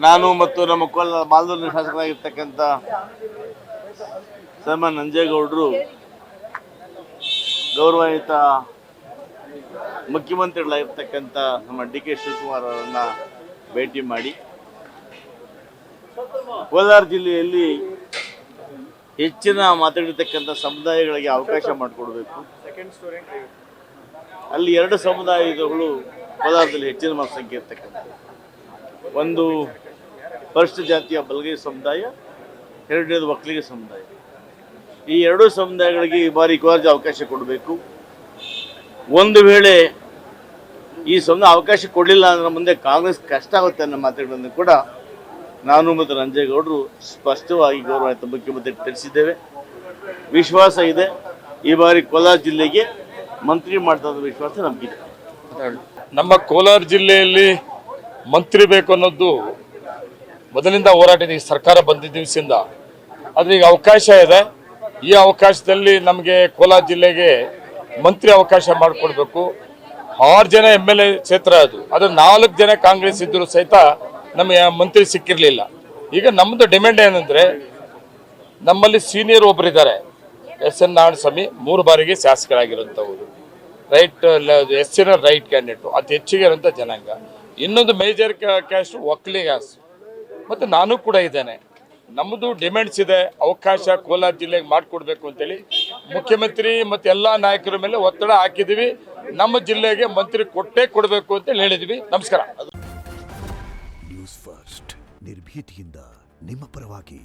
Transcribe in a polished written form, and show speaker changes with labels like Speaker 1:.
Speaker 1: ನಾನು ಮತ್ತು ನಮ್ಮ ಮಾಲೂರಿನ ಶಾಸಕರಾಗಿರ್ತಕ್ಕಂಥ ಸನ್ಮಾನ್ಯ ನಂಜೇಗೌಡರು ಗೌರವಾನ್ವಿತ ಮುಖ್ಯಮಂತ್ರಿಗಳಾಗಿರ್ತಕ್ಕಂಥ ನಮ್ಮ DK ಶಿವಕುಮಾರ್ ಅವರನ್ನ ಭೇಟಿ ಮಾಡಿ ಕೋಲಾರ ಜಿಲ್ಲೆಯಲ್ಲಿ ಹೆಚ್ಚಿನ ಮಾತಾಡಿರ್ತಕ್ಕಂಥ ಸಮುದಾಯಗಳಿಗೆ ಅವಕಾಶ ಮಾಡಿಕೊಡ್ಬೇಕು. ಅಲ್ಲಿ 2 ಸಮುದಾಯಗಳು ಕೋಲಾರದಲ್ಲಿ ಹೆಚ್ಚಿನ ಸಂಖ್ಯೆ ಇರ್ತಕ್ಕಂಥ, ಒಂದು ಪರಿಶಿಷ್ಟ ಜಾತಿಯ ಬಲಗೈ ಸಮುದಾಯ, 2ನೇದು ಒಕ್ಕಲಿಗ ಸಮುದಾಯ. ಈ 2 ಸಮುದಾಯಗಳಿಗೆ ಈ ಬಾರಿ ಕೋಲಾರ ಅವಕಾಶ ಕೊಡಬೇಕು. ಒಂದು ವೇಳೆ ಈ ಸಮುದಾಯ ಅವಕಾಶ ಕೊಡಲಿಲ್ಲ ಅಂದ್ರೆ ಮುಂದೆ ಕಾಂಗ್ರೆಸ್ ಕಷ್ಟ ಆಗುತ್ತೆ ಅನ್ನೋ ಮಾತುಗಳನ್ನು ಕೂಡ ನಾನು ಮತ್ತು ನಂಜೇಗೌಡರು ಸ್ಪಷ್ಟವಾಗಿ ಗೌರವಾನ್ವಿತ ಮುಖ್ಯಮಂತ್ರಿ ತಿಳಿಸಿದ್ದೇವೆ. ವಿಶ್ವಾಸ ಇದೆ, ಈ ಬಾರಿ ಕೋಲಾರ ಜಿಲ್ಲೆಗೆ ಮಂತ್ರಿ ಮಾಡ್ತಾ ವಿಶ್ವಾಸ ನಮಗಿದೆ.
Speaker 2: ನಮ್ಮ ಕೋಲಾರ ಜಿಲ್ಲೆಯಲ್ಲಿ ಮಂತ್ರಿ ಬೇಕು ಅನ್ನೋದು ಮೊದಲಿಂದ ಹೋರಾಟ ಇದೆ. ಸರ್ಕಾರ ಬಂದಿದ್ದ ದಿವಸದಿಂದ ಆದರೆ ಈಗ ಅವಕಾಶ ಇದೆ. ಈ ಅವಕಾಶದಲ್ಲಿ ನಮಗೆ ಕೋಲಾರ ಜಿಲ್ಲೆಗೆ ಮಂತ್ರಿ ಅವಕಾಶ ಮಾಡಿಕೊಡ್ಬೇಕು. 6 ಜನ MLA ಕ್ಷೇತ್ರ ಅದು 4 ಜನ ಕಾಂಗ್ರೆಸ್ ಇದ್ದರೂ ಸಹಿತ ನಮಗೆ ಮಂತ್ರಿ ಸಿಕ್ಕಿರಲಿಲ್ಲ. ಈಗ ನಮ್ಮದು ಡಿಮ್ಯಾಂಡ್ ಏನಂದರೆ, ನಮ್ಮಲ್ಲಿ ಸೀನಿಯರ್ ಒಬ್ಬರಿದ್ದಾರೆ, SN ನಾರಾಯಣಸ್ವಾಮಿ, 3 ಬಾರಿಗೆ ಶಾಸಕರಾಗಿರುವಂಥವ್ರು, SN ರೈಟ್ ಕ್ಯಾಂಡಿಡೇಟು, ಅತಿ ಹೆಚ್ಚಿಗೆ ಇರುವಂಥ ಜನಾಂಗ. ಇನ್ನೊಂದು ಮೇಜರ್ ಕ್ಯಾಸ್ಟ್ ಒಕ್ಕಲಿಗ, ಮತ್ತು ನಾನು ಕೂಡ ಇದ್ದೇನೆ. ನಮ್ಮದು ಡಿಮ್ಯಾಂಡ್ಸ್ ಇದೆ, ಅವಕಾಶ ಕೋಲಾರ ಜಿಲ್ಲೆಗೆ ಮಾಡಿಕೊಡ್ಬೇಕು ಅಂತೇಳಿ ಮುಖ್ಯಮಂತ್ರಿ ಮತ್ತು ಎಲ್ಲ ನಾಯಕರ ಮೇಲೆ ಒತ್ತಡ ಹಾಕಿದ್ದೀವಿ. ನಮ್ಮ ಜಿಲ್ಲೆಗೆ ಮಂತ್ರಿ ಕೊಟ್ಟೇ ಕೊಡಬೇಕು ಅಂತೇಳಿ ಹೇಳಿದ್ವಿ. ನಮಸ್ಕಾರ.
Speaker 3: ನ್ಯೂಸ್ ಫಸ್ಟ್, ನಿರ್ಭೀತಿಯಿಂದ ನಿಮ್ಮ ಪರವಾಗಿ.